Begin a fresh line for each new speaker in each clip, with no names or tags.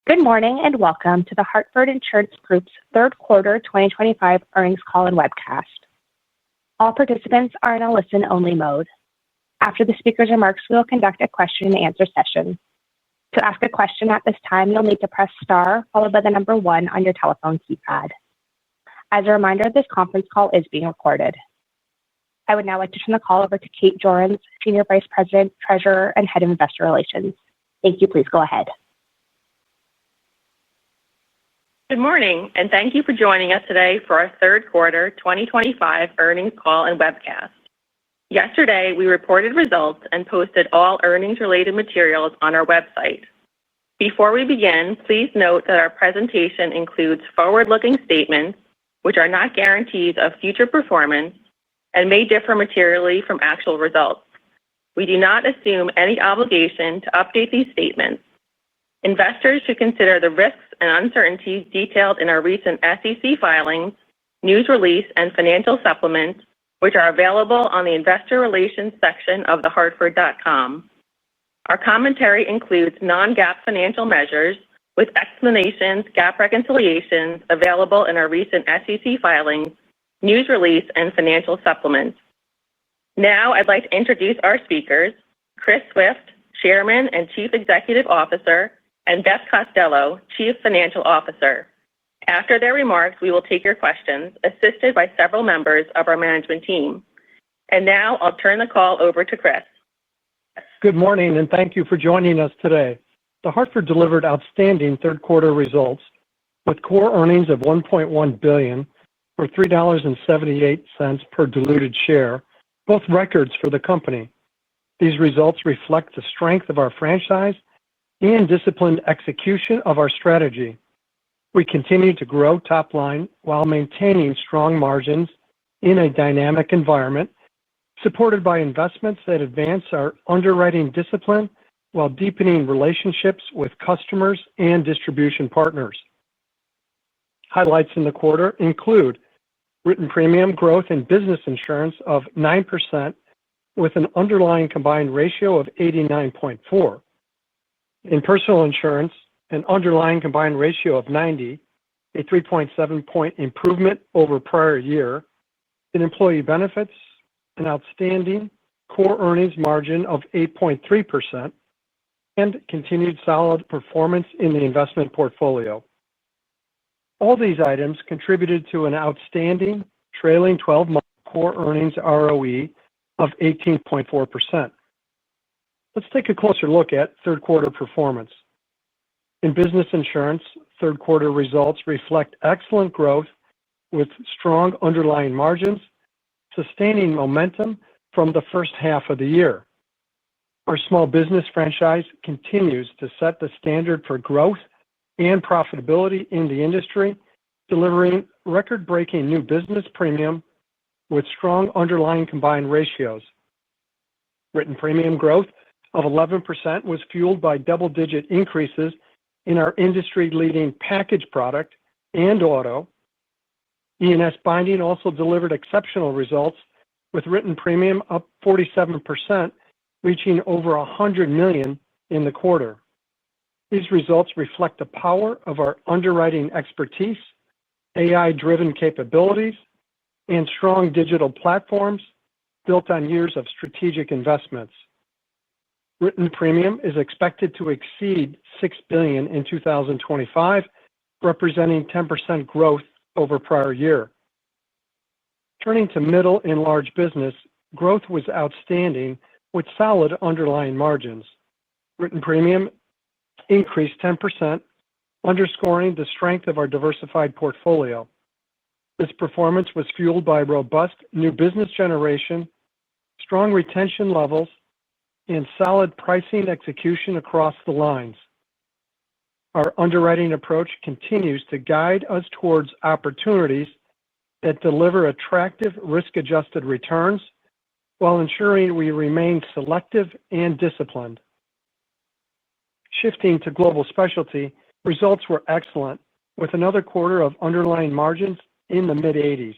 Good morning and welcome to the Hartford Insurance Group's third quarter 2025 earnings call and webcast. All participants are in a listen-only mode. After the speaker's remarks, we will conduct a question-and-answer session. To ask a question at this time, you'll need to press star followed by the number 1 on your telephone keypad. As a reminder, this conference call is being recorded. I would now like to turn the call over to Kate Jorens, Senior Vice President, Treasurer, and Head of Investor Relations. Thank you. Please go ahead.
Good morning, and thank you for joining us today for our third quarter 2025 earnings call and webcast. Yesterday, we reported results and posted all earnings-related materials on our website. Before we begin, please note that our presentation includes forward-looking statements, which are not guarantees of future performance and may differ materially from actual results. We do not assume any obligation to update these statements. Investors should consider the risks and uncertainties detailed in our recent SEC filings, news release, and financial supplement, which are available on the Investor Relations section of thehartford.com. Our commentary includes non-GAAP financial measures with explanations, GAAP reconciliations available in our recent SEC filings, news release, and financial supplement. Now, I'd like to introduce our speakers, Chris Swift, Chairman and Chief Executive Officer, and Beth Costello, Chief Financial Officer. After their remarks, we will take your questions, assisted by several members of our management team. And now, I'll turn the call over to Chris.
Good morning, and thank you for joining us today. The Hartford delivered outstanding third-quarter results with core earnings of $1.1 billion or $3.78 per diluted share, both records for the company. These results reflect the strength of our franchise and disciplined execution of our strategy. We continue to grow top line while maintaining strong margins in a dynamic environment, supported by investments that advance our underwriting discipline while deepening relationships with customers and distribution partners. Highlights in the quarter include written premium growth in business insurance of 9% with an underlying combined ratio of 89.4%. In personal insurance, an underlying combined ratio of 90, a 3.7-point improvement over prior year. In employee benefits, an outstanding core earnings margin of 8.3%, and continued solid performance in the investment portfolio. All these items contributed to an outstanding trailing 12-month core earnings ROE of 18.4%. Let's take a closer look at third-quarter performance. In business insurance, third-quarter results reflect excellent growth with strong underlying margins, sustaining momentum from the first half of the year. Our small business franchise continues to set the standard for growth and profitability in the industry, delivering record-breaking new business premium with strong underlying combined ratios. Written premium growth of 11% was fueled by double-digit increases in our industry-leading package product and auto. E&S binding also delivered exceptional results, with written premium up 47%, reaching over $100 million in the quarter. These results reflect the power of our underwriting expertise, AI-driven capabilities, and strong digital platforms built on years of strategic investments. Written premium is expected to exceed $6 billion in 2025, representing 10% growth over prior year. Turning to middle and large business, growth was outstanding with solid underlying margins. Written premium increased 10%, underscoring the strength of our diversified portfolio. This performance was fueled by robust new business generation, strong retention levels, and solid pricing execution across the lines. Our underwriting approach continues to guide us towards opportunities that deliver attractive risk-adjusted returns while ensuring we remain selective and disciplined. Shifting to global specialty, results were excellent, with another quarter of underlying margins in the mid-80s.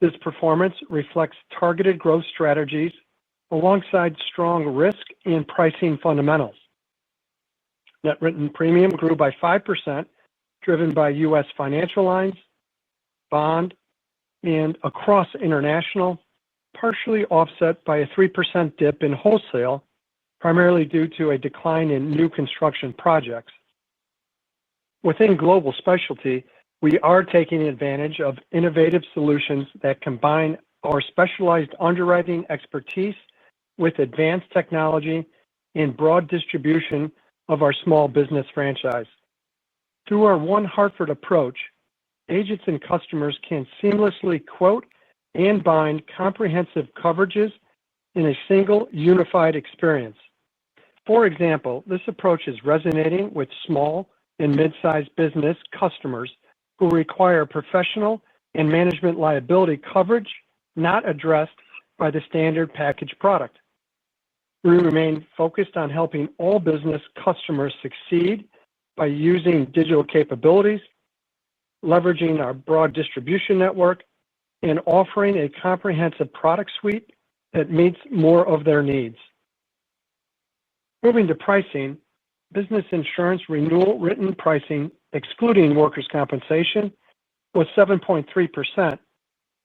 This performance reflects targeted growth strategies alongside strong risk and pricing fundamentals. Net written premium grew by 5%, driven by U.S. financial lines, bond, and across international, partially offset by a 3% dip in wholesale, primarily due to a decline in new construction projects. Within global specialty, we are taking advantage of innovative solutions that combine our specialized underwriting expertise with advanced technology and broad distribution of our small business franchise. Through our One Hartford approach, agents and customers can seamlessly quote and bind comprehensive coverages in a single unified experience. For example, this approach is resonating with small and mid-sized business customers who require professional and management liability coverage not addressed by the standard package product. We remain focused on helping all business customers succeed by using digital capabilities, leveraging our broad distribution network, and offering a comprehensive product suite that meets more of their needs. Moving to pricing, business insurance renewal written pricing, excluding workers' compensation, was 7.3%,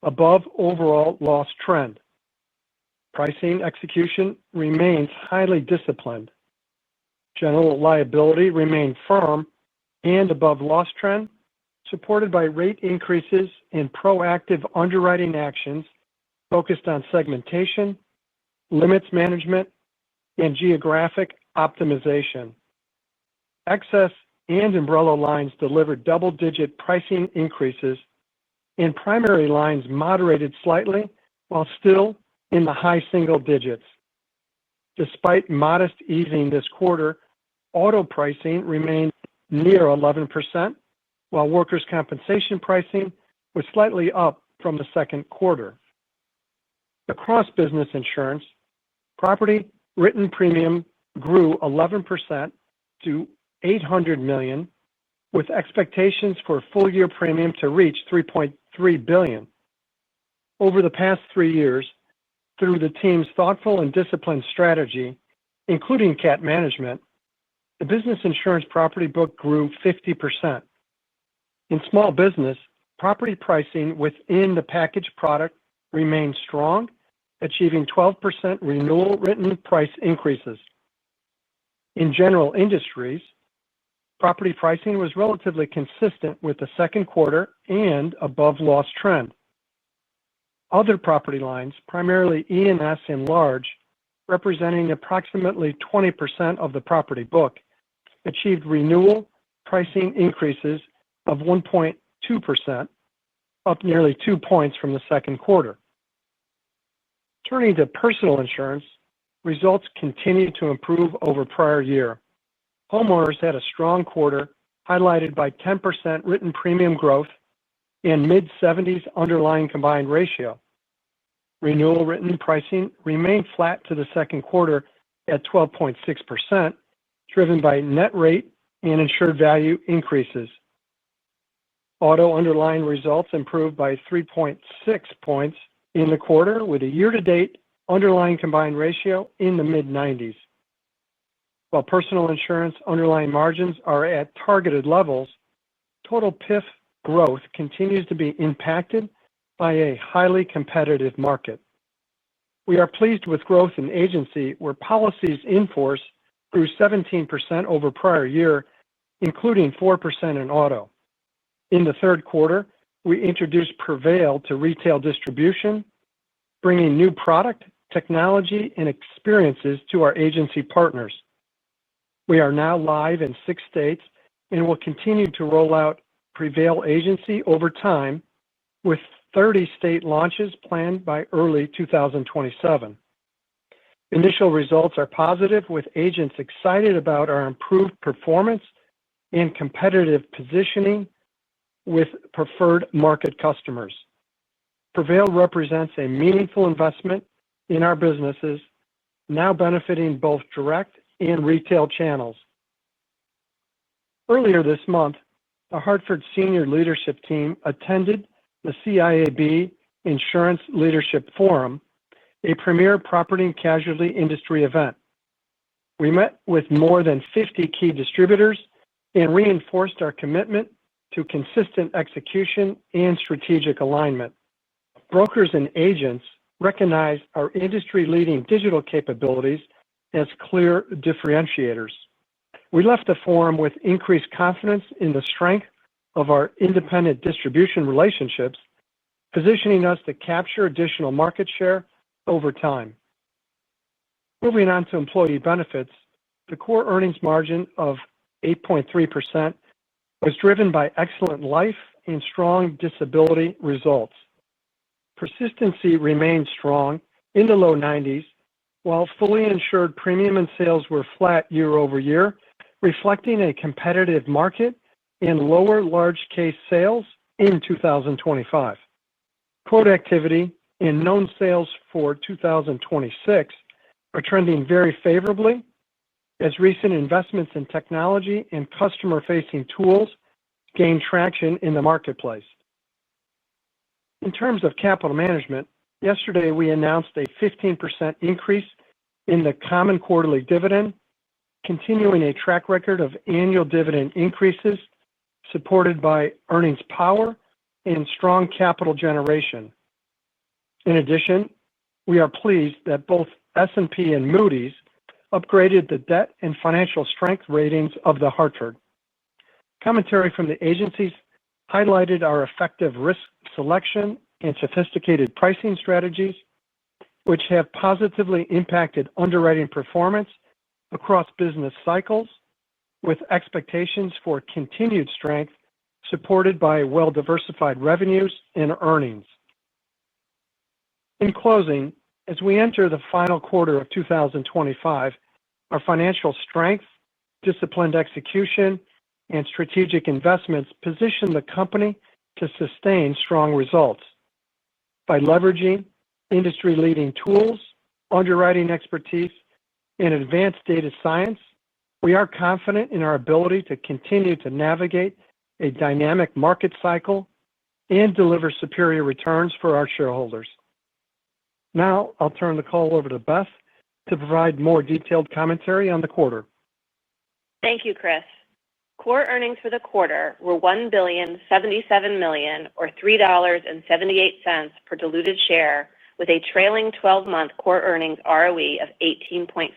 above overall loss trend. Pricing execution remains highly disciplined. General liability remained firm and above loss trend, supported by rate increases and proactive underwriting actions focused on segmentation, limits management, and geographic optimization. Excess and umbrella lines delivered double-digit pricing increases, and primary lines moderated slightly while still in the high single digits. Despite modest easing this quarter, auto pricing remained near 11%, while workers' compensation pricing was slightly up from the second quarter. Across business insurance, property written premium grew 11% to $800 million, with expectations for full-year premium to reach $3.3 billion. Over the past 3 years, through the team's thoughtful and disciplined strategy, including cat management, the business insurance property book grew 50%. In small business, property pricing within the package product remained strong, achieving 12% renewal written price increases. In general industries, property pricing was relatively consistent with the second quarter and above loss trend. Other property lines, primarily E&S and large, representing approximately 20% of the property book, achieved renewal pricing increases of 1.2%, up nearly 2 points from the second quarter. Turning to personal insurance, results continue to improve over prior year. Homeowners had a strong quarter, highlighted by 10% written premium growth and mid-70s underlying combined ratio. Renewal written pricing remained flat to the second quarter at 12.6%, driven by net rate and insured value increases. Auto underlying results improved by 3.6 points in the quarter, with a year-to-date underlying combined ratio in the mid-90s. While personal insurance underlying margins are at targeted levels, total PIF growth continues to be impacted by a highly competitive market. We are pleased with growth in agency, where policies in force grew 17% over prior year, including 4% in auto. In the third quarter, we introduced Prevail to retail distribution, bringing new product, technology, and experiences to our agency partners. We are now live in 6 states and will continue to roll out Prevail agency over time, with 30 state launches planned by early 2027. Initial results are positive, with agents excited about our improved performance and competitive positioning with preferred market customers. Prevail represents a meaningful investment in our businesses, now benefiting both direct and retail channels. Earlier this month, the Hartford senior leadership team attended the CIAB Insurance Leadership Forum, a premier property and casualty industry event. We met with more than 50 key distributors and reinforced our commitment to consistent execution and strategic alignment. Brokers and agents recognize our industry-leading digital capabilities as clear differentiators. We left the forum with increased confidence in the strength of our independent distribution relationships, positioning us to capture additional market share over time. Moving on to employee benefits, the core earnings margin of 8.3% was driven by excellent life and strong disability results. Persistency remained strong in the low 90s, while fully insured premium and sales were flat year over year, reflecting a competitive market and lower large case sales in 2025. Quote activity and known sales for 2026 are trending very favorably as recent investments in technology and customer-facing tools gain traction in the marketplace. In terms of capital management, yesterday we announced a 15% increase in the common quarterly dividend, continuing a track record of annual dividend increases supported by earnings power and strong capital generation. In addition, we are pleased that both S&P and Moody's upgraded the debt and financial strength ratings of the Hartford. Commentary from the agencies highlighted our effective risk selection and sophisticated pricing strategies, which have positively impacted underwriting performance across business cycles, with expectations for continued strength supported by well-diversified revenues and earnings. In closing, as we enter the final quarter of 2025, our financial strength, disciplined execution, and strategic investments position the company to sustain strong results. By leveraging industry-leading tools, underwriting expertise, and advanced data science, we are confident in our ability to continue to navigate a dynamic market cycle and deliver superior returns for our shareholders. Now, I'll turn the call over to Beth to provide more detailed commentary on the quarter.
Thank you, Chris. Core earnings for the quarter were $1,077 million, or $3.78 per diluted share, with a trailing 12-month core earnings ROE of 18.4%.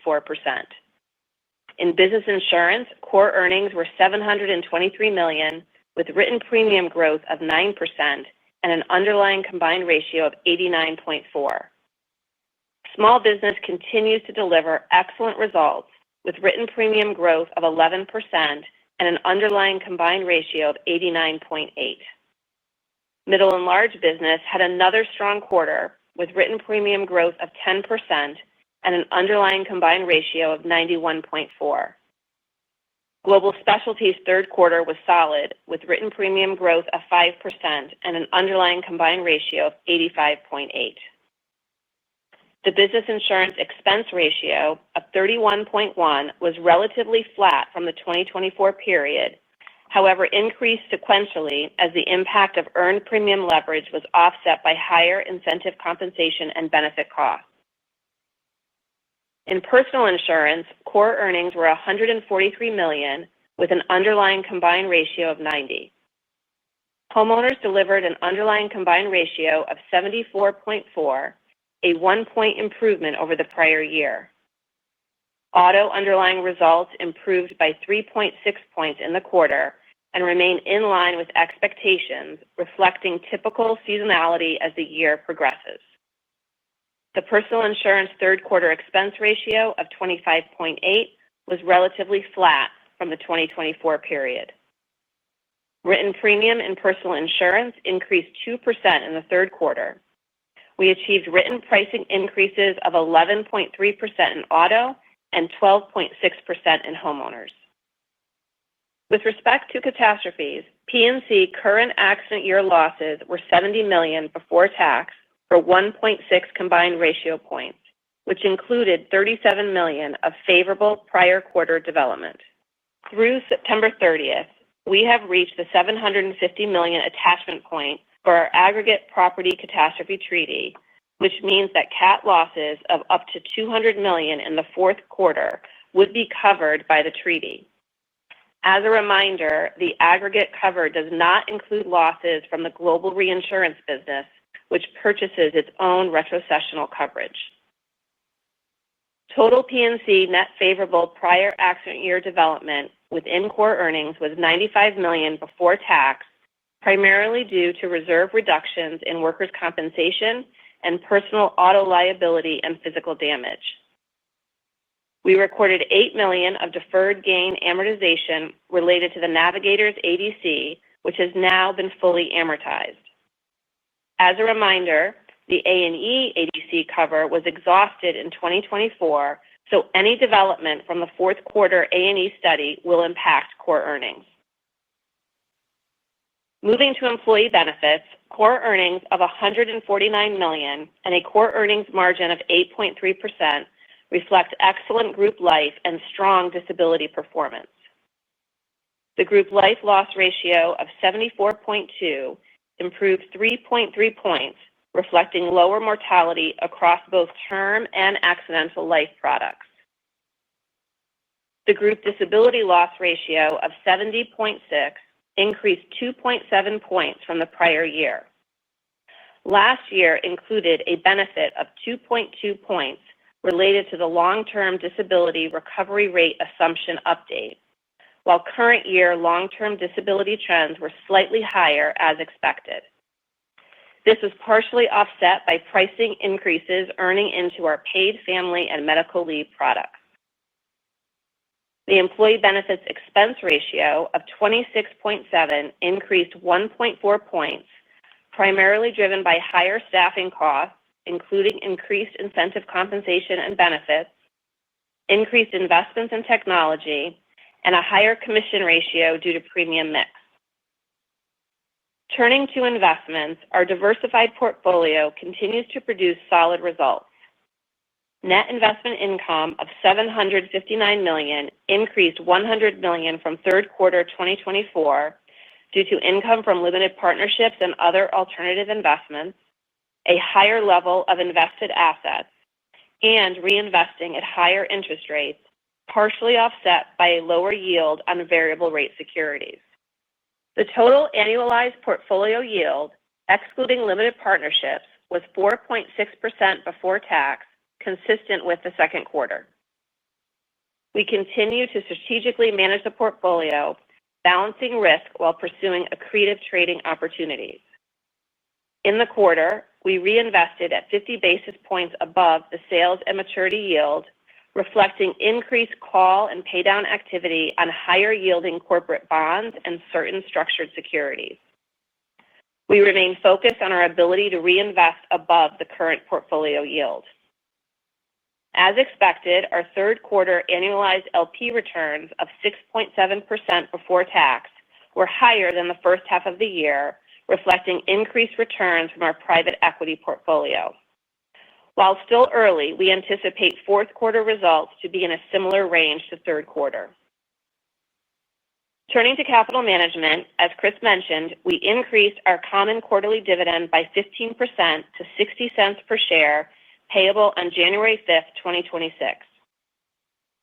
In business insurance, core earnings were $723 million, with written premium growth of 9% and an underlying combined ratio of 89.4. Small business continues to deliver excellent results, with written premium growth of 11% and an underlying combined ratio of 89.8. Middle and large business had another strong quarter, with written premium growth of 10% and an underlying combined ratio of 91.4. Global Specialty's third quarter was solid, with written premium growth of 5% and an underlying combined ratio of 85.8. The business insurance expense ratio of 31.1 was relatively flat from the 2024 period, however increased sequentially as the impact of earned premium leverage was offset by higher incentive compensation and benefit costs. In personal insurance, core earnings were $143 million, with an underlying combined ratio of 90. Homeowners delivered an underlying combined ratio of 74.4, a 1-point improvement over the prior year. Auto underlying results improved by 3.6 points in the quarter and remain in line with expectations, reflecting typical seasonality as the year progresses. The personal insurance third quarter expense ratio of 25.8 was relatively flat from the 2024 period. Written premium in personal insurance increased 2% in the third quarter. We achieved written pricing increases of 11.3% in auto and 12.6% in homeowners. With respect to catastrophes, P&C current accident year losses were $70 million before tax for 1.6 combined ratio points, which included $37 million of favorable prior quarter development. Through September 30th, we have reached the $750 million attachment point for our aggregate property catastrophe treaty, which means that CAT losses of up to $200 million in the fourth quarter would be covered by the treaty. As a reminder, the aggregate cover does not include losses from the global reinsurance business, which purchases its own retrocessional coverage. Total P&C net favorable prior accident year development within core earnings was $95 million before tax, primarily due to reserve reductions in workers' compensation and personal auto liability and physical damage. We recorded $8 million of deferred gain amortization related to the Navigators ADC, which has now been fully amortized. As a reminder, the A&E ADC cover was exhausted in 2024, so any development from the fourth quarter A&E study will impact core earnings. Moving to employee benefits, core earnings of $149 million and a core earnings margin of 8.3% reflect excellent group life and strong disability performance. The group life loss ratio of 74.2 improved 3.3 points, reflecting lower mortality across both term and accidental life products. The group disability loss ratio of 70.6 increased 2.7 points from the prior year. Last year included a benefit of 2.2 points related to the long-term disability recovery rate assumption update, while current year long-term disability trends were slightly higher as expected. This was partially offset by pricing increases earning into our paid family and medical leave products. The employee benefits expense ratio of 26.7 increased 1.4 points, primarily driven by higher staffing costs, including increased incentive compensation and benefits, increased investments in technology, and a higher commission ratio due to premium mix. Turning to investments, our diversified portfolio continues to produce solid results. Net investment income of $759 million increased $100 million from third quarter 2024 due to income from limited partnerships and other alternative investments, a higher level of invested assets, and reinvesting at higher interest rates, partially offset by a lower yield on variable rate securities. The total annualized portfolio yield, excluding limited partnerships, was 4.6% before tax, consistent with the second quarter. We continue to strategically manage the portfolio, balancing risk while pursuing accretive trading opportunities. In the quarter, we reinvested at 50 basis points above the sales and maturity yield, reflecting increased call and paydown activity on higher yielding corporate bonds and certain structured securities. We remain focused on our ability to reinvest above the current portfolio yield. As expected, our third quarter annualized LP returns of 6.7% before tax were higher than the first half of the year, reflecting increased returns from our private equity portfolio. While still early, we anticipate fourth quarter results to be in a similar range to third quarter. Turning to capital management, as Chris mentioned, we increased our common quarterly dividend by 15% to 60 cents per share, payable on January 5th, 2026.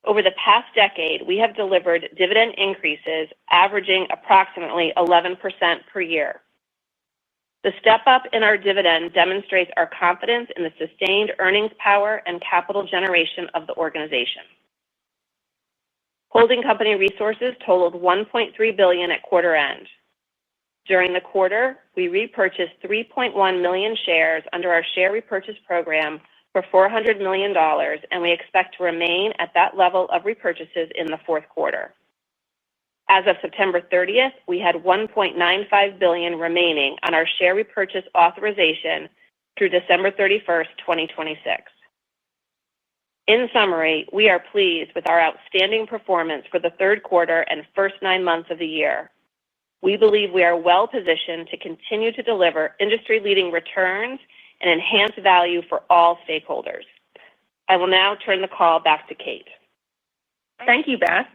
Over the past decade, we have delivered dividend increases averaging approximately 11% per year. The step up in our dividend demonstrates our confidence in the sustained earnings power and capital generation of the organization. Holding company resources totaled $1.3 billion at quarter end. During the quarter, we repurchased 3.1 million shares under our share repurchase program for $400 million, and we expect to remain at that level of repurchases in the fourth quarter. As of September 30th, we had $1.95 billion remaining on our share repurchase authorization through December 31st, 2026. In summary, we are pleased with our outstanding performance for the third quarter and first 9 months of the year. We believe we are well positioned to continue to deliver industry-leading returns and enhance value for all stakeholders. I will now turn the call back to Kate.
Thank you, Beth.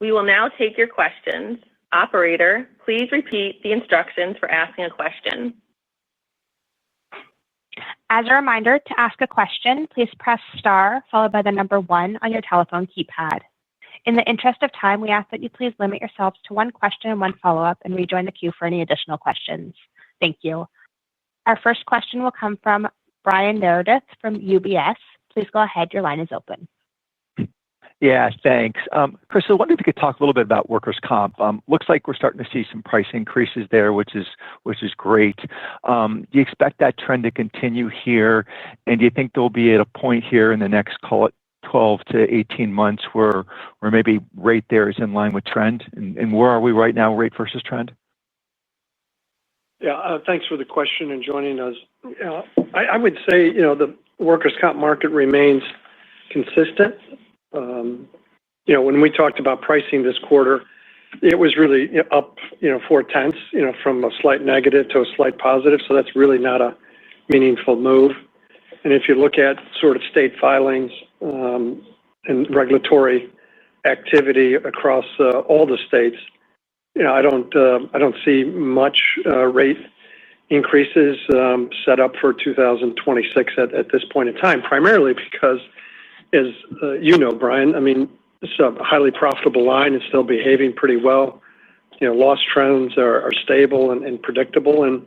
We will now take your questions. Operator, please repeat the instructions for asking a question.
As a reminder, to ask a question, please press star followed by the number 1 on your telephone keypad. In the interest of time, we ask that you please limit yourselves to one question and one follow-up and rejoin the queue for any additional questions. Thank you. Our first question will come from Brian Meredith from UBS. Please go ahead. Your line is open.
Yeah, thanks. Chris, I wonder if you could talk a little bit about workers' comp. Looks like we're starting to see some price increases there, which is great. Do you expect that trend to continue here? And do you think there'll be at a point here in the next, call it 12 to 18 months, where maybe rate there is in line with trend? And where are we right now, rate versus trend?
Yeah, thanks for the question and joining us. I would say, the workers' comp market remains consistent. When we talked about pricing this quarter, it was really up, 0.4, from a slight negative to a slight positive. So that's really not a meaningful move. And if you look at sort of state filings and regulatory activity across all the states, I don't see much rate increases set up for 2026 at this point in time, primarily because, as Brian, I mean, it's a highly profitable line. It's still behaving pretty well. Loss trends are stable and predictable, and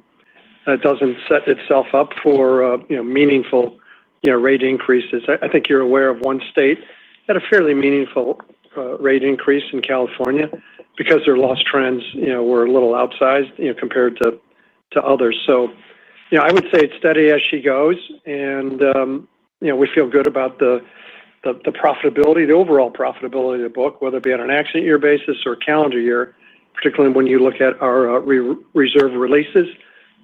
it doesn't set itself up for meaningful rate increases. I think you're aware of one state that had a fairly meaningful rate increase in California because their loss trends were a little outsized compared to others. So I would say it's steady as she goes, and we feel good about the profitability, the overall profitability of the book, whether it be on an accident year basis or calendar year, particularly when you look at our reserve releases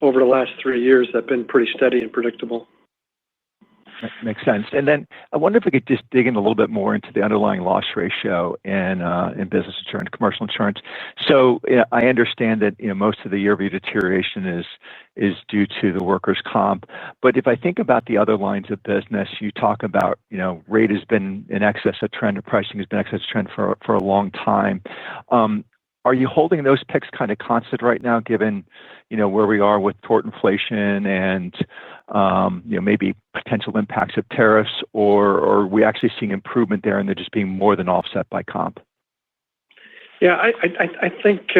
over the last 3 years that have been pretty steady and predictable.
That makes sense. And then I wonder if we could just dig in a little bit more into the underlying loss ratio in business insurance, commercial insurance. So I understand that most of the year-over-year deterioration is due to the workers' comp. But if I think about the other lines of business, you talk about rate has been in excess of trend, or pricing has been in excess of trend for a long time. Are you holding those picks kind of constant right now, given where we are with tort inflation and maybe potential impacts of tariffs, or are we actually seeing improvement there and they're just being more than offset by comp?
Yeah, I think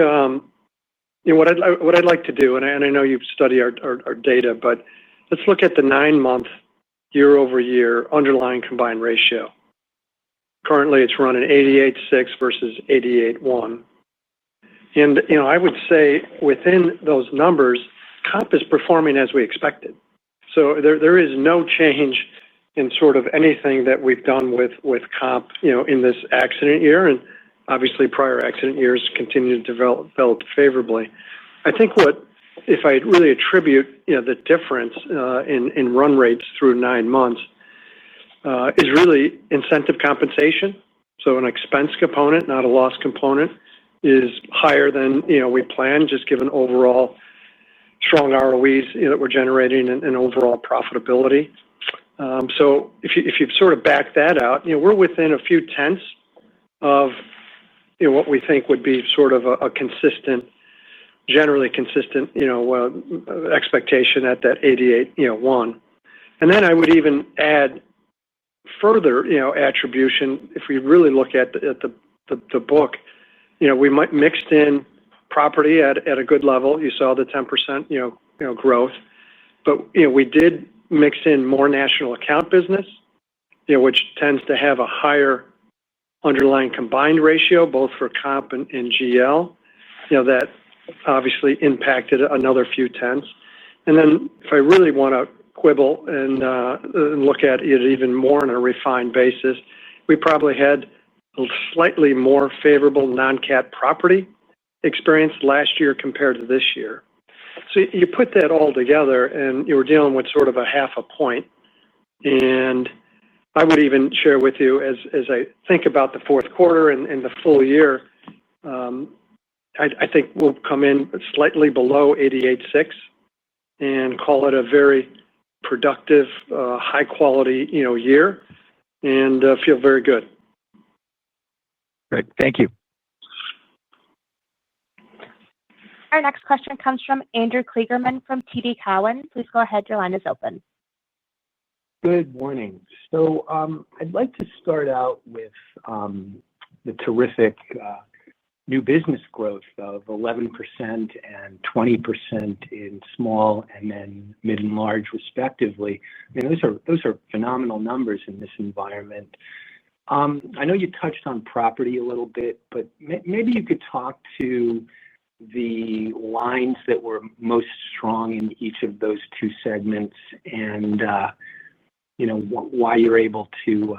what I'd like to do, and I know you've studied our data, but let's look at the 9-month year-over-year underlying combined ratio. Currently, it's running 88.6 versus 88.1. And, I would say within those numbers, comp is performing as we expected. So there is no change in sort of anything that we've done with comp, in this accident year. And obviously prior accident years continue to develop favorably. I think if I really attribute, the difference in run rates through 9 months is really incentive compensation. So an expense component, not a loss component, is higher than we planned, just given overall strong ROEs that we're generating and overall profitability. So if you sort of back that out, we're within a few tenths of what we think would be sort of a consistent, generally consistent expectation at that 88.1. And then I would even add further attribution if we really look at the book. We might mixed in property at a good level. You saw the 10% growth, but we did mix in more national account business, which tends to have a higher underlying combined ratio, both for comp and GL. That obviously impacted another few tenths. And then if I really want to quibble and look at it even more on a refined basis, we probably had a slightly more favorable non-cat property experience last year compared to this year. So you put that all together and you were dealing with sort of a 0.5 point. And I would even share with you as I think about the fourth quarter and the full year, I think we'll come in slightly below 88.6 and call it a very productive, high quality, year, and feel very good.
Great. Thank you.
Our next question comes from Andrew Kligerman from TD Cowen. Please go ahead. Your line is open.
Good morning. So I'd like to start out with the terrific new business growth of 11% and 20% in small and then mid and large respectively. I mean, those are phenomenal numbers in this environment. I know you touched on property a little bit, but maybe you could talk to the lines that were most strong in each of those two segments, and why you're able to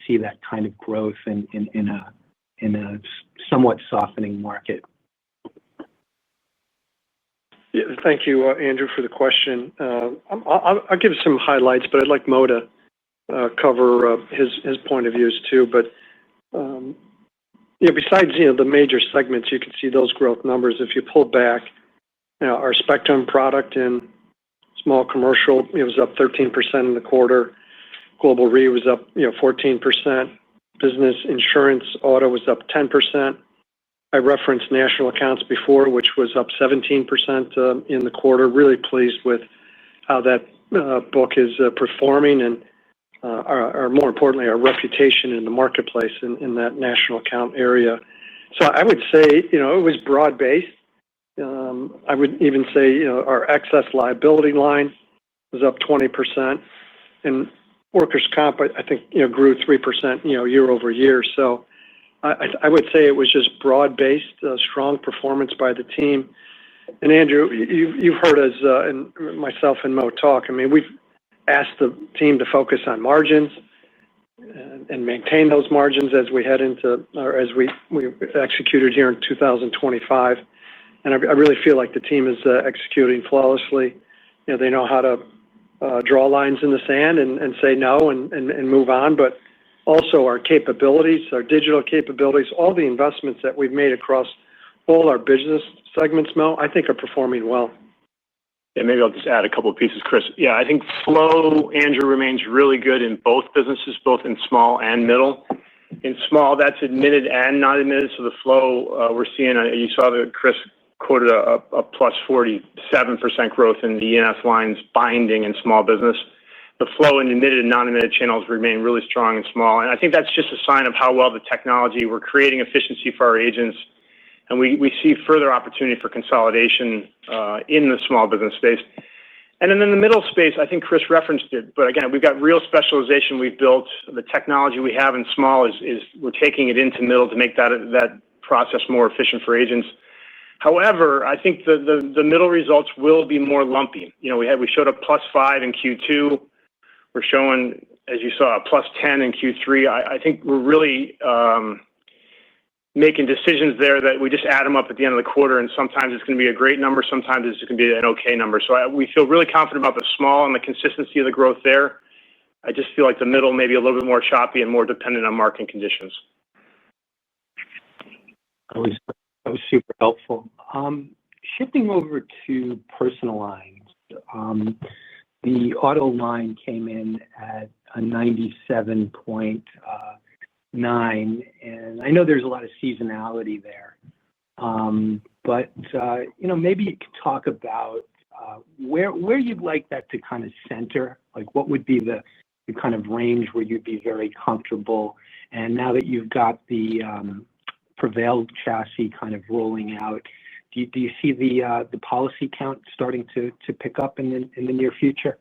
see that kind of growth in a somewhat softening market.
Yeah, thank you, Andrew, for the question. I'll give some highlights, but I'd like Mo to cover his point of views too. But besides the major segments, you can see those growth numbers. If you pull back, our Spectrum product in small commercial, it was up 13% in the quarter. Global Re was up 14%. Business insurance auto was up 10%. I referenced national accounts before, which was up 17% in the quarter. Really pleased with how that book is performing, and or more importantly, our reputation in the marketplace in that national account area. So I would say, it was broad-based. I would even say, our excess liability line was up 20%, and workers' comp, I think, grew 3%, year over year. So I would say it was just broad-based, strong performance by the team. And Andrew, you've heard us and myself and Mo talk. I mean, we've asked the team to focus on margins and maintain those margins as we head into, or as we executed here in 2025. And I really feel like the team is executing flawlessly. They know how to draw lines in the sand and say no and move on. But also our capabilities, our digital capabilities, all the investments that we've made across all our business segments, Mo, I think are performing well.
Yeah, maybe I'll just add a couple of pieces, Chris. Yeah, I think flow, Andrew, remains really good in both businesses, both in small and middle. In small, that's admitted and not admitted. So the flow we're seeing, you saw that Chris quoted a plus 47% growth in the E&S lines binding in small business. The flow in admitted and non-admitted channels remain really strong and small. And I think that's just a sign of how well the technology, we're creating efficiency for our agents. And we see further opportunity for consolidation in the small business space. And then in the middle space, I think Chris referenced it. But again, we've got real specialization we've built. The technology we have in small is we're taking it into middle to make that process more efficient for agents. However, I think the middle results will be more lumpy. We showed a +5 in Q2. We're showing, as you saw, a +10 in Q3. I think we're really making decisions there that we just add them up at the end of the quarter, and sometimes it's going to be a great number, sometimes it's going to be an okay number. So we feel really confident about the small and the consistency of the growth there. I just feel like the middle may be a little bit more choppy and more dependent on market conditions.
That was super helpful. Shifting over to personal lines, the auto line came in at a 97.9, and I know there's a lot of seasonality there. But maybe you could talk about where you'd like that to kind of center. Like, what would be the kind of range where you'd be very comfortable? And now that you've got the Prevail chassis kind of rolling out, do you see the policy count starting to pick up in the near future?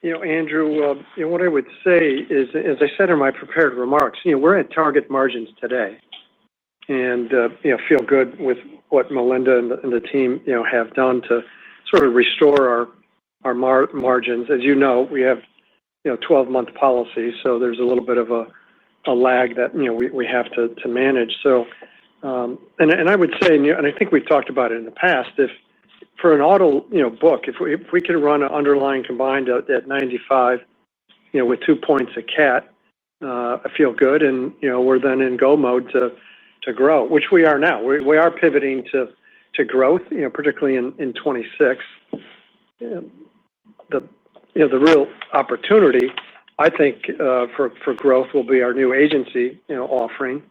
Andrew, what I would say is, as I said in my prepared remarks, we're at target margins today, and feel good with what Melinda and the team have done to sort of restore our margins. As you know, we have 12-month policies, so there's a little bit of a lag that we have to manage. So, and I would say, and I think we've talked about it in the past, if for an auto book, if we could run an underlying combined at 95, with 2 points of cat, I feel good, and we're then in go mode to grow, which we are now. We are pivoting to growth, particularly in 26. The real opportunity, I think, for growth will be our new agency offering,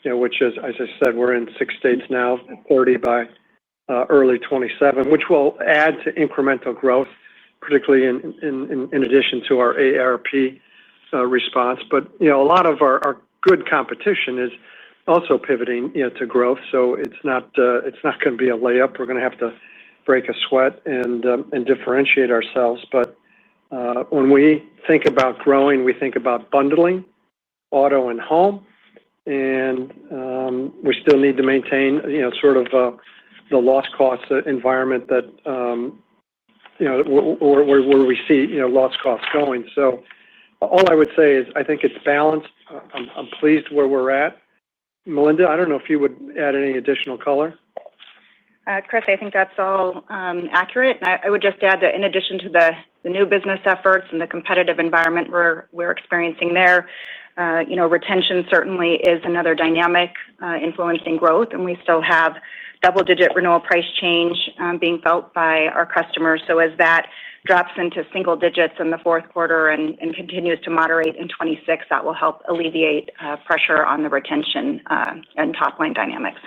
which is, as I said, we're in 6 states now, 30 by early 27, which will add to incremental growth, particularly in addition to our AARP response. But a lot of our good competition is also pivoting, to growth. So it's not going to be a layup. We're going to have to break a sweat and differentiate ourselves. But when we think about growing, we think about bundling auto and home, and we still need to maintain, sort of the loss cost environment that where we see loss costs going. So all I would say is I think it's balanced. I'm pleased where we're at. Melinda, I don't know if you would add any additional color.
Chris, I think that's all accurate. And I would just add that in addition to the new business efforts and the competitive environment we're experiencing there, retention certainly is another dynamic influencing growth, and we still have double-digit renewal price change being felt by our customers. So as that drops into single digits in the fourth quarter and continues to moderate in 26, that will help alleviate pressure on the retention and top-line dynamics.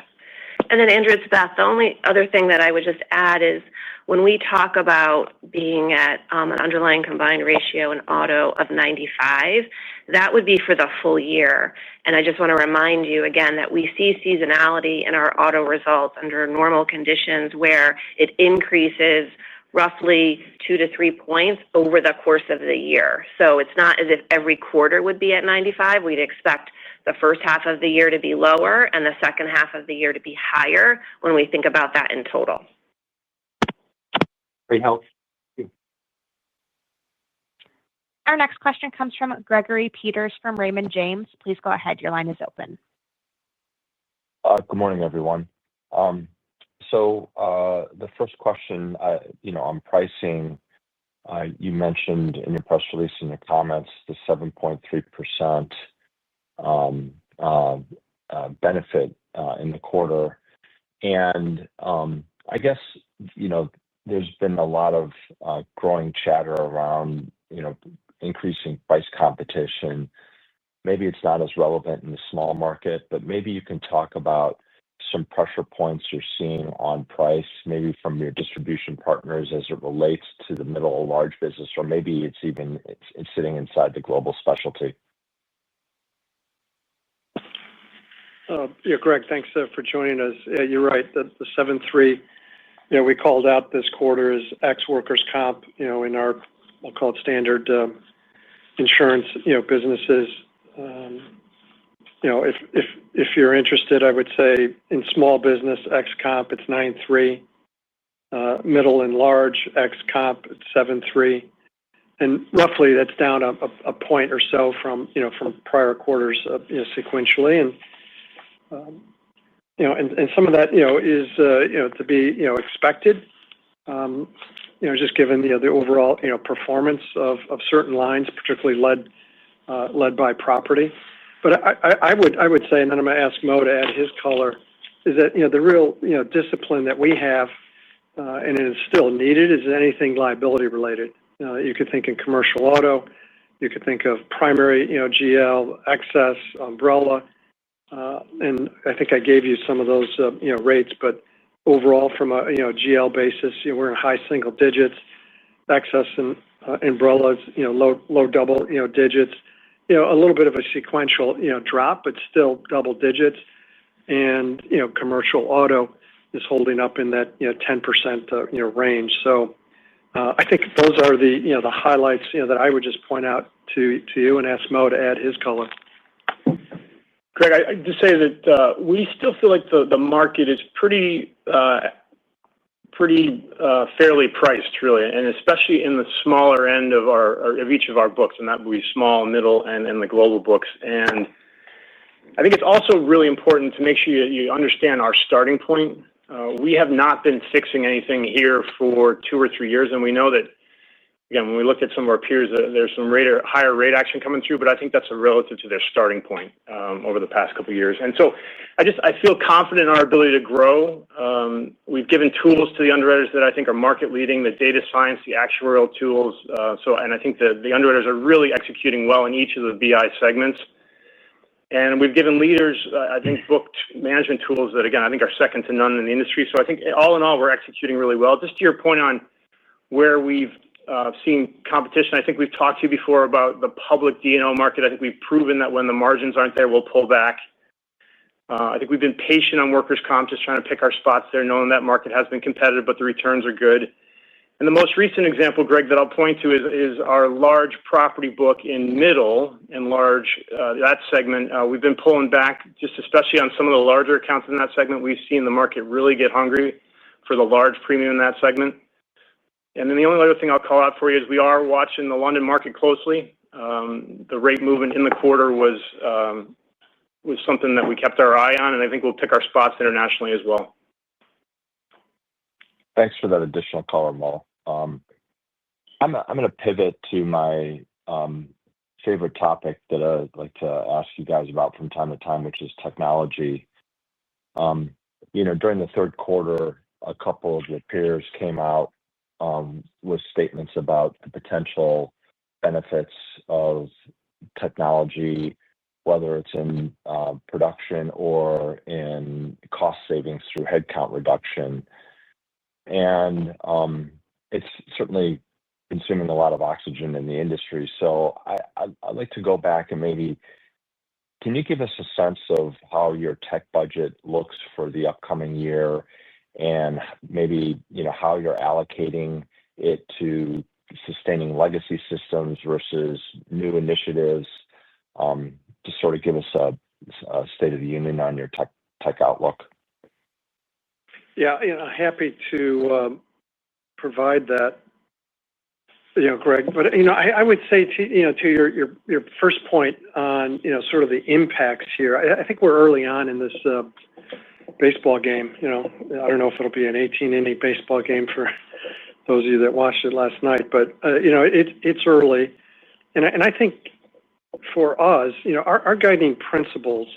And then, Andrew, it's Beth. The only other thing that I would just add is when we talk about being at an underlying combined ratio in auto of 95, that would be for the full year. And I just want to remind you again that we see seasonality in our auto results under normal conditions where it increases roughly 2 to 3 points over the course of the year. So it's not as if every quarter would be at 95. We'd expect the first half of the year to be lower and the second half of the year to be higher when we think about that in total.
Great help.
Our next question comes from Gregory Peters from Raymond James. Please go ahead. Your line is open.
Good morning, everyone. So the first question, on pricing, you mentioned in your press release and your comments the 7.3% benefit in the quarter. And I guess, there's been a lot of growing chatter around, increasing price competition. Maybe it's not as relevant in the small market, but maybe you can talk about some pressure points you're seeing on price, maybe from your distribution partners as it relates to the middle or large business, or maybe it's sitting inside the global specialty.
Greg, thanks for joining us. You're right. The 7.3, we called out this quarter as ex workers comp, in our, I'll call it standard insurance, businesses. If you're interested, I would say in small business ex comp, it's 9.3. Middle and large ex comp, it's 7.3. And roughly that's down a point or so from prior quarters, sequentially. And and some of that, is, to be, expected, just given, the overall, performance of certain lines, particularly led by property. But I would say, and then I'm going to ask Mo to add his color, is that, the real, discipline that we have, and it is still needed, is anything liability related. You could think in commercial auto, you could think of primary, GL, excess, umbrella, and I think I gave you some of those, rates, but overall from a, GL basis, we're in high single digits, excess and umbrellas, low double, digits, a little bit of a sequential, drop, but still double digits. And, commercial auto is holding up in that, 10%, range. So I think those are the, the highlights, that I would just point out to you and ask Mo to add his color.
Greg, I just say that we still feel like the market is pretty fairly priced, really, and especially in the smaller end of each of our books, and that would be small, middle, and the global books. And I think it's also really important to make sure you understand our starting point. We have not been fixing anything here for 2 or 3 years, and we know that. Again, when we look at some of our peers, there's some higher rate action coming through, but I think that's a relative to their starting point over the past couple of years. And so I feel confident in our ability to grow. We've given tools to the underwriters that I think are market leading, the data science, the actuarial tools. And I think the underwriters are really executing well in each of the BI segments. And we've given leaders, I think, booked management tools that, again, I think are second to none in the industry. So I think all in all, we're executing really well. Just to your point on where we've seeing competition. I think we've talked to you before about the public D&O market. I think we've proven that when the margins aren't there, we'll pull back. I think we've been patient on workers' comp, just trying to pick our spots there, knowing that market has been competitive, but the returns are good. And the most recent example, Greg, that I'll point to is our large property book in middle and large, that segment. We've been pulling back, just especially on some of the larger accounts in that segment. We've seen the market really get hungry for the large premium in that segment. And then the only other thing I'll call out for you is we are watching the London market closely. The rate movement in the quarter was something that we kept our eye on, and I think we'll pick our spots internationally as well.
Thanks for that additional color, Mo. I'm going to pivot to my favorite topic that I'd like to ask you guys about from time to time, which is technology. During the third quarter, a couple of your peers came out with statements about the potential benefits of technology, whether it's in production or in cost savings through headcount reduction. And it's certainly consuming a lot of oxygen in the industry. So I'd like to go back and maybe, can you give us a sense of how your tech budget looks for the upcoming year, and maybe how you're allocating it to sustaining legacy systems versus new initiatives? Just sort of give us a state of the union on your tech outlook.
Yeah, happy to provide that, Greg. But I would say to your first point on sort of the impacts here. I think we're early on in this baseball game. I don't know if it'll be an 18-inning baseball game for those of you that watched it last night, but it's early, and I think for us, our guiding principles,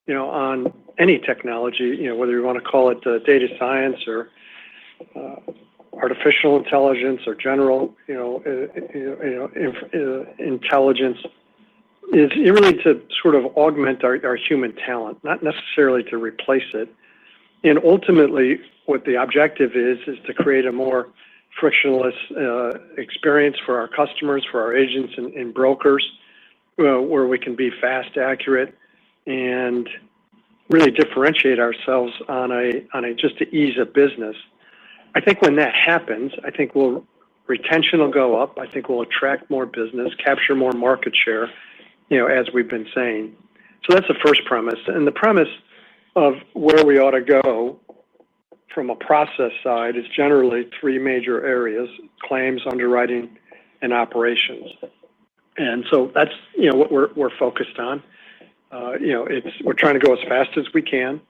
on any technology, whether you want to call it data science or artificial intelligence or general, intelligence, is really to sort of augment our human talent, not necessarily to replace it. And ultimately, what the objective is to create a more frictionless experience for our customers, for our agents and brokers, where we can be fast, accurate, and really differentiate ourselves on a just to ease of business. I think when that happens, I think retention will go up. I think we'll attract more business, capture more market share, as we've been saying. So that's the first premise. And the premise of where we ought to go from a process side is generally three major areas: claims, underwriting, and operations. And so that's what we're focused on. We're trying to go as fast as we can.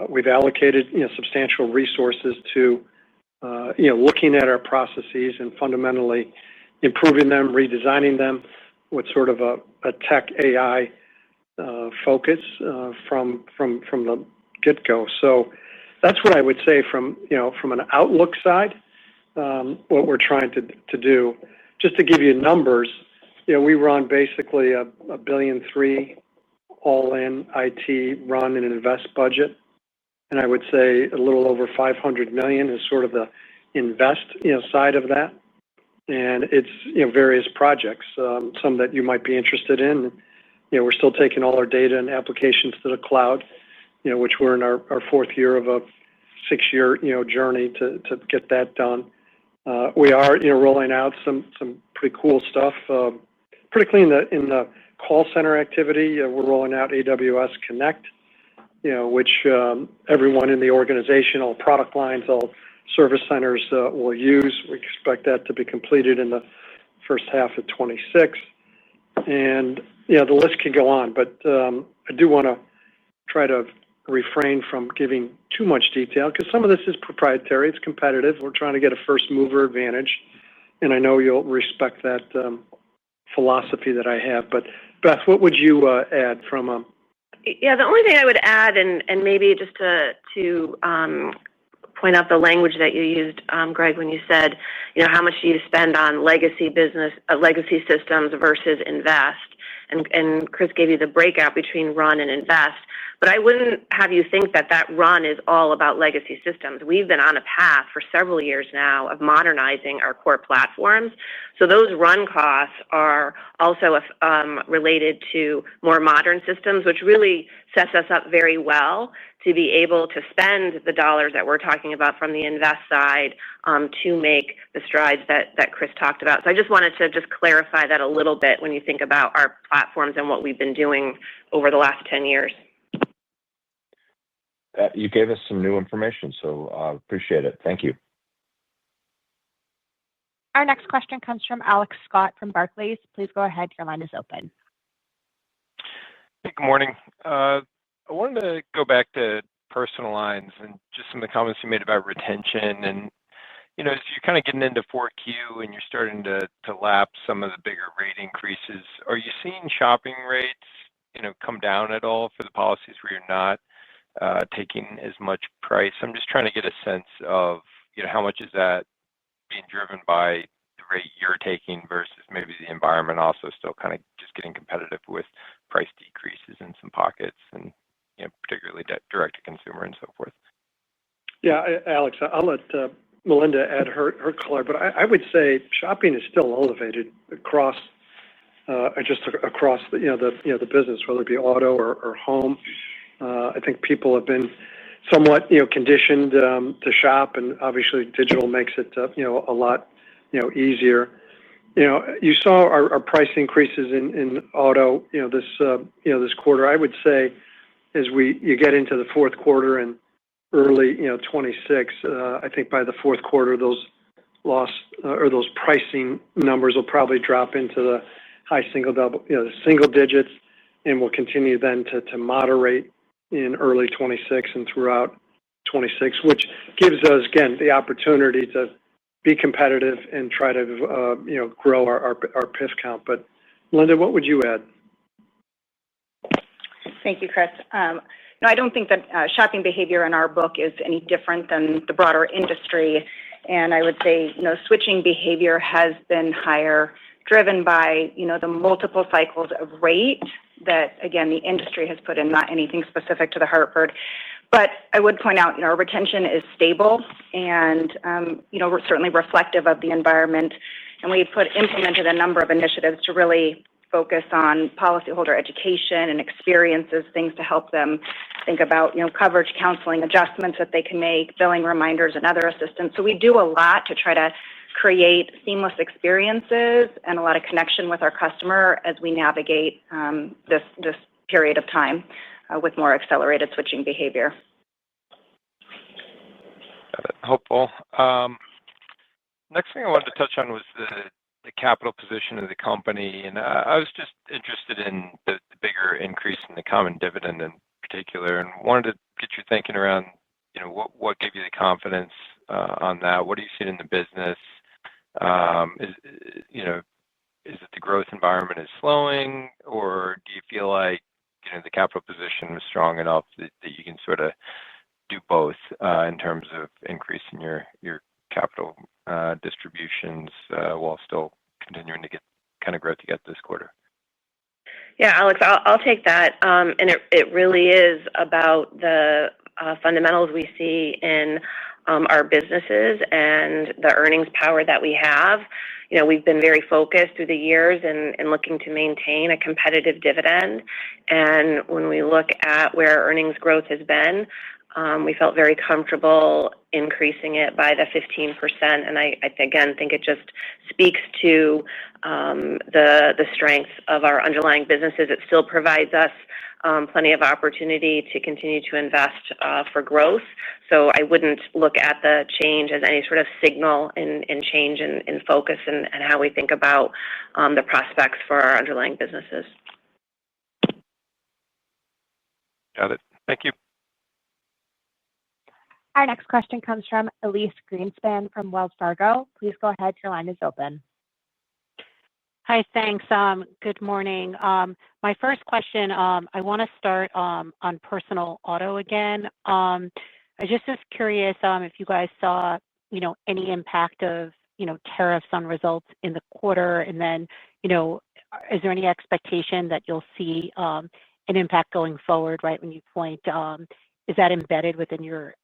We've allocated substantial resources to looking at our processes and fundamentally improving them, redesigning them with sort of a tech AI focus from the get-go. So that's what I would say from an outlook side. What we're trying to do, just to give you numbers, we run basically a $1.3 billion all-in IT run and invest budget, and I would say a little over $500 million is sort of the invest side of that, and it's various projects, some that you might be interested in. We're still taking all our data and applications to the cloud, which we're in our fourth year of a 6-year journey to get that done. We are rolling out some pretty cool stuff, particularly in the call center activity. We're rolling out AWS Connect, which everyone in the organization, all product lines, all service centers will use. We expect that to be completed in the first half of 26. And the list can go on, but I do want to try to refrain from giving too much detail because some of this is proprietary. It's competitive. We're trying to get a first mover advantage, and I know you'll respect that philosophy that I have. But Beth, what would you add from a...
Yeah, the only thing I would add, and maybe just to point out the language that you used, Greg, when you said, how much do you spend on legacy business, legacy systems versus invest? And Chris gave you the breakout between run and invest. But I wouldn't have you think that that run is all about legacy systems. We've been on a path for several years now of modernizing our core platforms. So those run costs are also related to more modern systems, which really sets us up very well to be able to spend the dollars that we're talking about from the invest side to make the strides that Chris talked about. So I just wanted to just clarify that a little bit when you think about our platforms and what we've been doing over the last 10 years.
You gave us some new information, so appreciate it. Thank you.
Our next question comes from Alex Scott from Barclays. Please go ahead. Your line is open.
Hey, good morning. I wanted to go back to personal lines and just some of the comments you made about retention. And, you know, as you're kind of getting into 4Q and you're starting to lap some of the bigger rate increases, are you seeing shopping rates, you know, come down at all for the policies where you're not taking as much price? I'm just trying to get a sense of, you know, how much is that being driven by the rate you're taking versus maybe the environment also still kind of just getting competitive with price decreases in some pockets and, you know, particularly direct to consumer and so forth.
Yeah, Alex, I'll let Melinda add her color, but I would say shopping is still elevated across across the business, whether it be auto or home. I think people have been somewhat conditioned to shop, and obviously digital makes it a lot easier. You saw our price increases in auto this quarter. I would say as you get into the fourth quarter and early 26, I think by the fourth quarter those those pricing numbers will probably drop into the high single digits, and will continue then to moderate in early 26 and throughout 26, which gives us again the opportunity to be competitive and try to grow our PIF count. But Linda, what would you add?
Thank you, Chris. No, I don't think that shopping behavior in our book is any different than the broader industry. And I would say, switching behavior has been higher, driven by, the multiple cycles of rate that, again, the industry has put in, not anything specific to the Hartford. But I would point out, our retention is stable and, we're certainly reflective of the environment. And we implemented a number of initiatives to really focus on policyholder education and experiences, things to help them think about, coverage, counseling, adjustments that they can make, billing reminders, and other assistance. So we do a lot to try to create seamless experiences and a lot of connection with our customer as we navigate this period of time with more accelerated switching behavior.
Got it. Helpful. Next thing I wanted to touch on was the capital position of the company, and I was just interested in the bigger increase in the common dividend in particular, and wanted to get your thinking around, what gave you the confidence on that? What are you seeing in the business? Is it the growth environment is slowing, or do you feel like the capital position was strong enough that you can sort of do both in terms of increasing your capital distributions while still continuing to get kind of growth you get this quarter?
Yeah, Alex, I'll take that. And it really is about the fundamentals we see in our businesses and the earnings power that we have. We've been very focused through the years in looking to maintain a competitive dividend. And when we look at where earnings growth has been, we felt very comfortable increasing it by the 15%. And I again think it just speaks to the strength of our underlying businesses. It still provides us plenty of opportunity to continue to invest for growth. So I wouldn't look at the change as any sort of signal in change in focus and how we think about the prospects for our underlying businesses.
Got it. Thank you.
Our next question comes from Elyse Greenspan from Wells Fargo. Please go ahead. Your line is open.
Hi, thanks. Good morning. My first question, I want to start on personal auto again. I just was curious if you guys saw, any impact of, tariffs on results in the quarter, and then, is there any expectation that you'll see impact going forward, right? When you point, is that embedded within your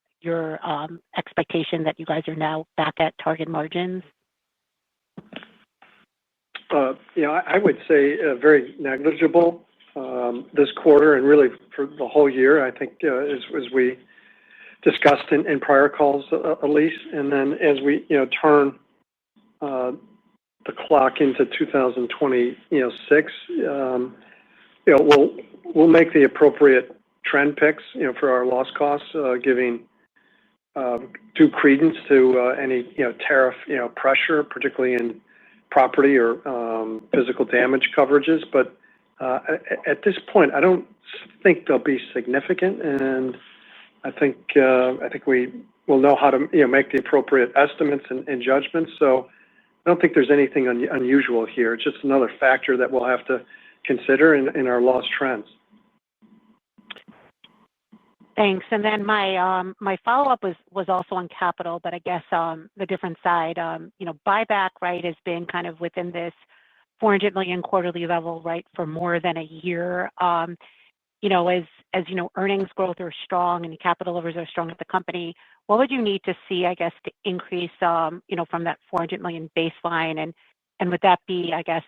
expectation that you guys are now back at target margins?
I would say very negligible this quarter and really for the whole year. I think as we discussed in prior calls, Elise, and then as we turn the clock into 2026, we'll make the appropriate trend picks, for our loss costs, giving due credence to any tariff pressure, particularly in property or physical damage coverages. But at this point, I don't think they'll be significant, and I think we will know how to make the appropriate estimates and judgments. So I don't think there's anything unusual here. It's just another factor that we'll have to consider in our loss trends.
Thanks. And then my follow-up was also on capital, but I guess the different side, buyback, right, has been kind of within this $400 million quarterly level, right, for more than a year. As earnings growth are strong and capital levers are strong at the company, what would you need to see, I guess, to increase, from that $400 million baseline? And would that be, I guess,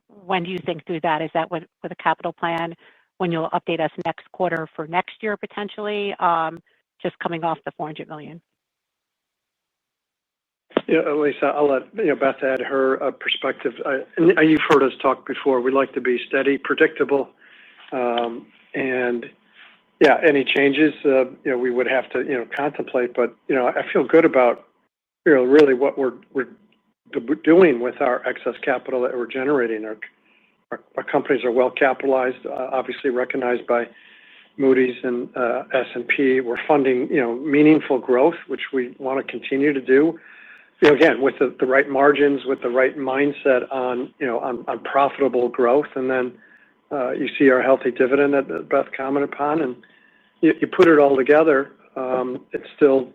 when do you think through that? Is that with a capital plan when you'll update us next quarter for next year potentially, just coming off the $400 million?
Yeah, Lisa, I'll let Beth add her perspective. You've heard us talk before. We like to be steady, predictable, and any changes we would have to contemplate. But I feel good about really what we're doing with our excess capital that we're generating. Our companies are well capitalized, obviously recognized by Moody's and S&P. We're funding meaningful growth, which we want to continue to do. Again, with the right margins, with the right mindset on profitable growth, and then you see our healthy dividend that Beth commented upon, and you put it all together. It's still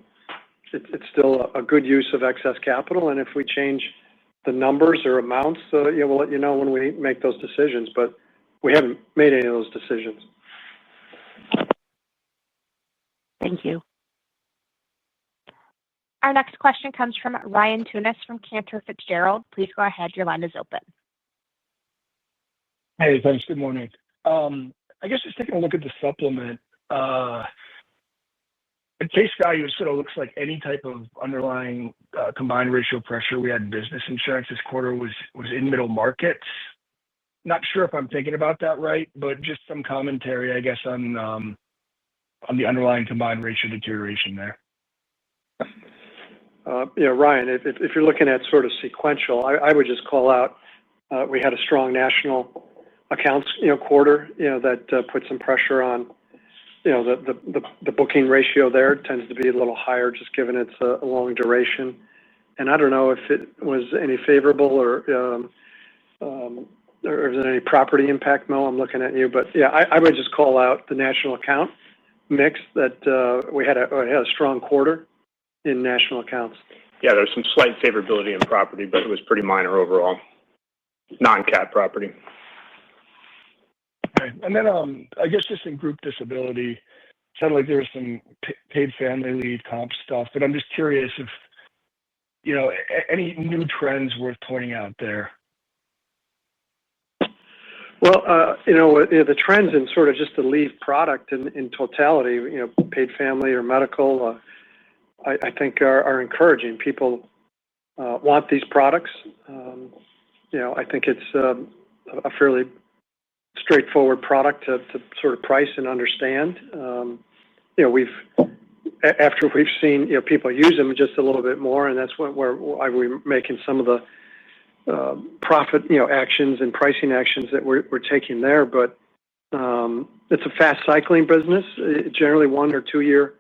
a good use of excess capital, and if we change the numbers or amounts, we'll let you know when we make those decisions. But we haven't made any of those decisions.
Thank you.
Our next question comes from Ryan Tunis from Cantor Fitzgerald. Please go ahead. Your line is open.
Hey, thanks. Good morning. I guess just taking a look at the supplement, at face value, it sort of looks like any type of underlying combined ratio pressure we had in business insurance this quarter was in middle markets. Not sure if I'm thinking about that right, but just some commentary, I guess, on the underlying combined ratio deterioration there.
Ryan, if you're looking at sort of sequential, I would just call out we had a strong national accounts quarter that put some pressure on the booking ratio there. It tends to be a little higher just given it's a long duration. And I don't know if it was any favorable or if there's any property impact. Mo, I'm looking at you, but I would just call out the national account mix that we had a strong quarter in national accounts.
Yeah, there's some slight favorability in property, but it was pretty minor overall. Non-cat property.
Okay. And then I guess just in group disability, it sounded like there was some paid family leave comp stuff, but I'm just curious if, any new trends worth pointing out there.
Well, the trends in sort of just the leave product in totality, paid family or medical, I think are encouraging. People want these products. I think it's a fairly straightforward product to sort of price and understand. After we've seen people use them just a little bit more, and that's why we're making some of the profit actions and pricing actions that we're taking there. But it's a fast cycling business, generally 1 or 2 year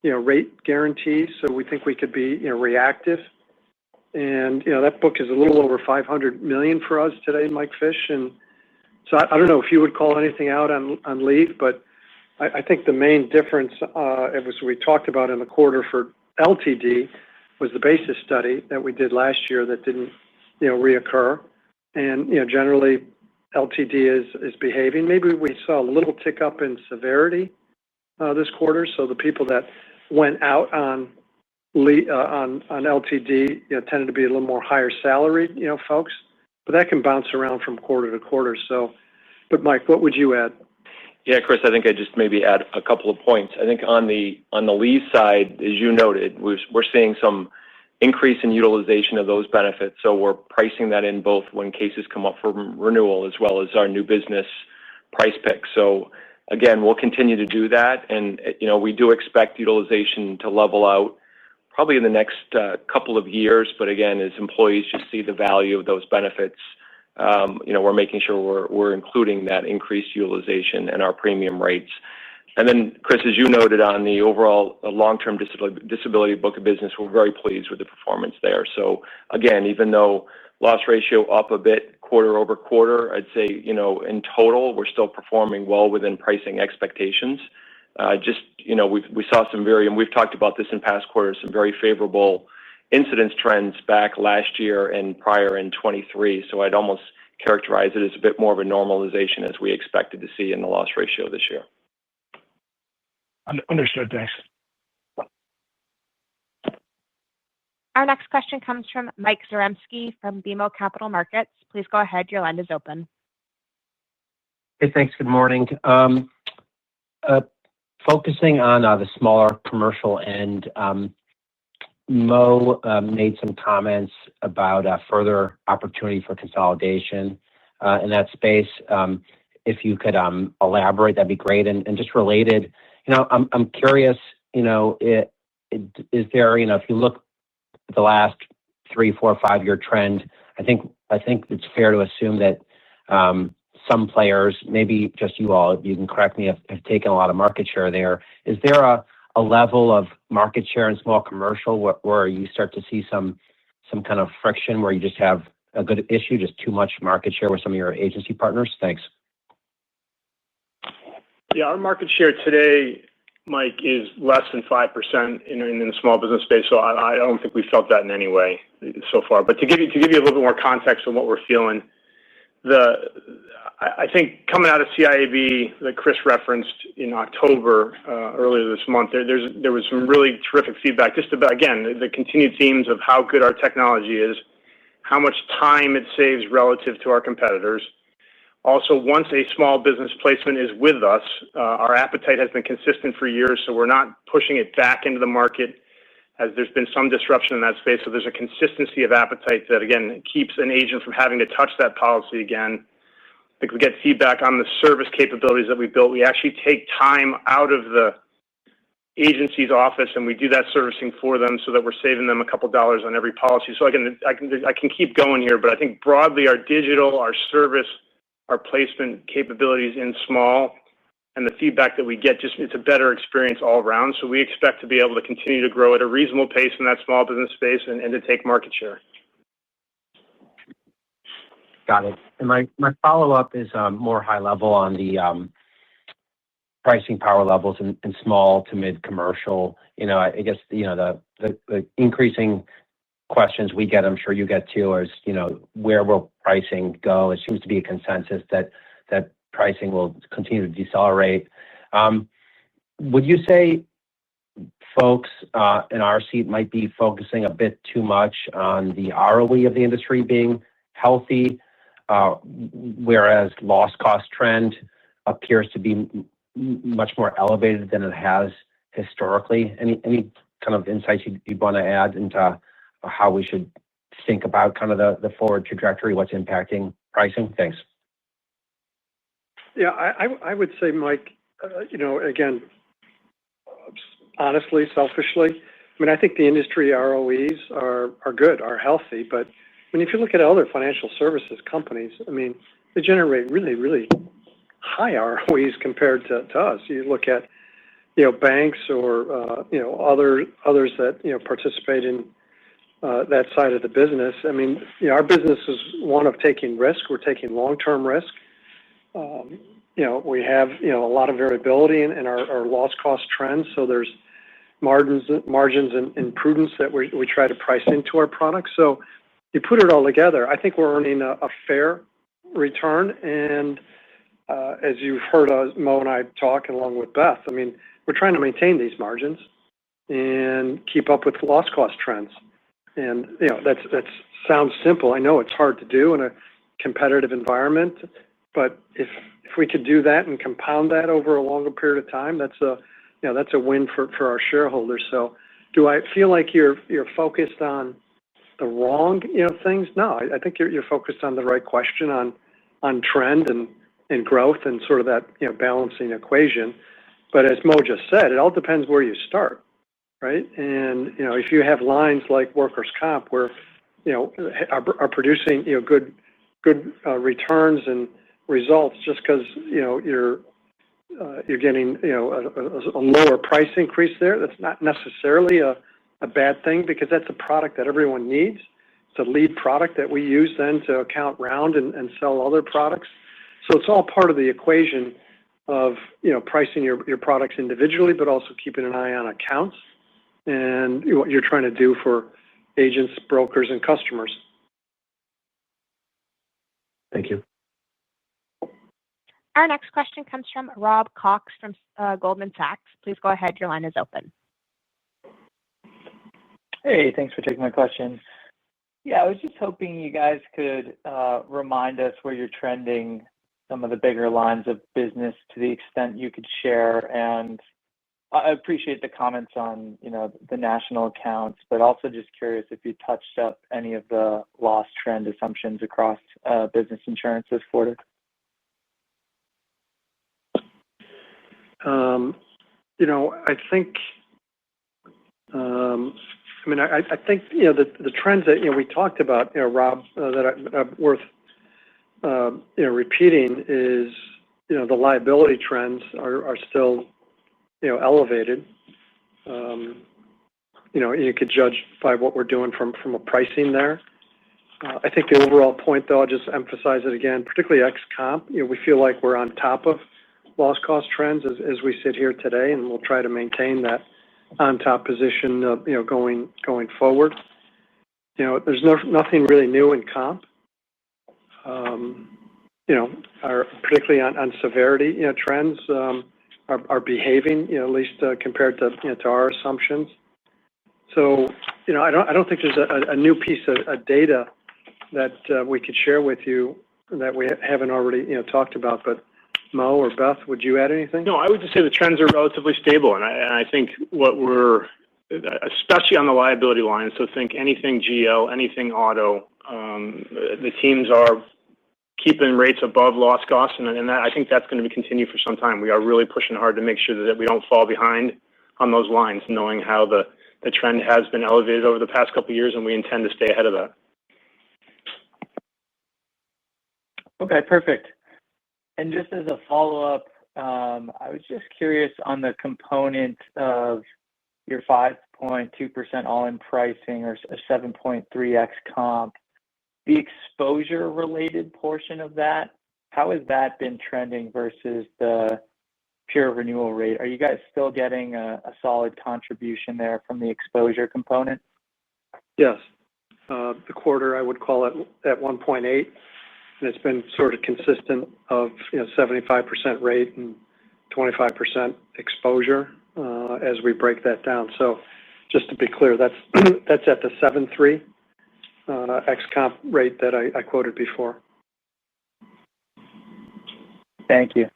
rate guarantees. So we think we could be reactive. And that book is a little over $500 million for us today, Mike Fish. And so I don't know if you would call anything out on leave, but I think the main difference, as we talked about in the quarter for LTD, was the basis study that we did last year that didn't reoccur. And generally, LTD is behaving. Maybe we saw a little tick up in severity this quarter. So the people that went out on LTD, tended to be a little more higher salaried, folks. But that can bounce around from quarter to quarter. So, but Mike, what would you add?
Yeah, Chris, I think I just maybe add a couple of points. I think on the leave side, as you noted, we're seeing some increase in utilization of those benefits. So we're pricing that in both when cases come up for renewal as well as our new business price pick. So again, we'll continue to do that. And, we do expect utilization to level out probably in the next couple of years. But again, as employees just see the value of those benefits, we're making sure we're including that increased utilization in our premium rates. And then, Chris, as you noted on the overall long-term disability book of business, we're very pleased with the performance there. So again, even though loss ratio up a bit quarter over quarter, I'd say, in total, we're still performing well within pricing expectations. We saw and we've talked about this in past quarters, some very favorable incidence trends back last year and prior in 23. So I'd almost characterize it as a bit more of a normalization as we expected to see in the loss ratio this year.
Understood. Thanks.
Our next question comes from Mike Zaremski from BMO Capital Markets. Please go ahead. Your line is open.
Hey, thanks. Good morning. Focusing on the smaller commercial end, Mo made some comments about further opportunity for consolidation in that space. If you could elaborate, that'd be great. And just related, I'm curious, is there, if you look at the last 3, 4, 5-year trend, I think it's fair to assume that some players, maybe just you all, you can correct me, have taken a lot of market share there. Is there a level of market share in small commercial where you start to see some kind of friction where you just have a good issue, just too much market share with some of your agency partners? Thanks.
Yeah, our market share today, Mike, is less than 5% in the small business space. So I don't think we felt that in any way so far. But to give you a little bit more context on what we're feeling, I think coming out of CIAB that Chris referenced in October earlier this month, there was some really terrific feedback just about, again, the continued themes of how good our technology is, how much time it saves relative to our competitors. Also, once a small business placement is with us, our appetite has been consistent for years, so we're not pushing it back into the market as there's been some disruption in that space. So there's a consistency of appetite that, again, keeps an agent from having to touch that policy again. I think we get feedback on the service capabilities that we built. We actually take time out of the agency's office and we do that servicing for them so that we're saving them a couple dollars on every policy. So again, I can keep going here, but I think broadly our digital, our service, our placement capabilities in small, and the feedback that we get, it's a better experience all around. So we expect to be able to continue to grow at a reasonable pace in that small business space and to take market share.
Got it. And my follow-up is more high level on the pricing power levels in small to mid commercial. I guess, the increasing questions we get, I'm sure you get too, is, where will pricing go? It seems to be a consensus that pricing will continue to decelerate. Would you say folks in our seat might be focusing a bit too much on the ROE of the industry being healthy, whereas loss cost trend appears to be much more elevated than it has historically? Any kind of insights you'd want to add into how we should think about kind of the forward trajectory, what's impacting pricing? Thanks.
Yeah, I would say, Mike, again, honestly, selfishly, I think the industry ROEs are good, are healthy. But if you look at other financial services companies, they generate really, really high ROEs compared to us. You look at, banks or, others that, participate in that side of the business. Our business is one of taking risk. We're taking long-term risk. We have, a lot of variability in our loss cost trends. So there's margins and prudence that we try to price into our products. So you put it all together, I think we're earning a fair return. And as you've heard Mo and I talk along with Beth, I mean, we're trying to maintain these margins and keep up with loss cost trends. And, that sounds simple. I know it's hard to do in a competitive environment, but if we could do that and compound that over a longer period of time, that's a win for our shareholders. So do I feel like you're focused on the wrong, things? No, I think you're focused on the right question on trend and growth and sort of that, balancing equation. But as Mo just said, it all depends where you start, right? And, if you have lines like workers' comp where, are producing, good returns and results just because, you're getting, a lower price increase there, that's not necessarily a bad thing because that's a product that everyone needs. It's a lead product that we use then to account round and sell other products. So it's all part of the equation of, pricing your products individually, but also keeping an eye on accounts and what you're trying to do for agents, brokers, and customers.
Thank you.
Our next question comes from Rob Cox from Goldman Sachs. Please go ahead. Your line is open.
Hey, thanks for taking my question. Yeah, I was just hoping you guys could remind us where you're trending some of the bigger lines of business to the extent you could share. And I appreciate the comments on, the national accounts, but also just curious if you touched up any of the loss trend assumptions across business insurance this quarter.
I think, I think, the trends that, we talked about, Rob, that are worth, repeating is, the liability trends are still, elevated. You could judge by what we're doing from a pricing there. I think the overall point, though, I'll just emphasize it again, particularly ex-comp, we feel like we're on top of loss cost trends as we sit here today, and we'll try to maintain that on top position, going forward. There's nothing really new in comp. Particularly on severity, trends are behaving, at least compared to to our assumptions. So, I don't think there's a new piece of data that we could share with you that we haven't already talked about. But Mo or Beth, would you add anything?
No, I would just say the trends are relatively stable, and I think what we're, especially on the liability line, so think anything GL, anything auto, the teams are keeping rates above loss costs, and that, I think that's going to continue for some time. We are really pushing hard to make sure that we don't fall behind on those lines, knowing how the trend has been elevated over the past couple of years, and we intend to stay ahead of that.
Okay, perfect. And just as a follow-up, I was just curious on the component of your 5.2% all-in pricing or 7.3x comp, the exposure-related portion of that, how has that been trending versus the pure renewal rate? Are you guys still getting a solid contribution there from the exposure component?
Yes. The quarter, I would call it at 1.8. And it's been sort of consistent of 75% rate and 25% exposure as we break that down. So just to be clear, that's at the 7.3 ex-comp rate that I quoted before.
Thank you.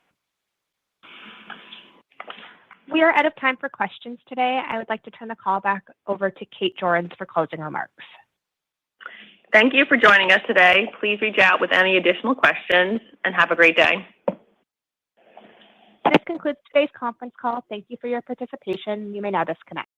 We are out of time for questions today. I would like to turn the call back over to Kate Jorens for closing remarks.
Thank you for joining us today. Please reach out with any additional questions and have a great day.
This concludes today's conference call. Thank you for your participation. You may now disconnect.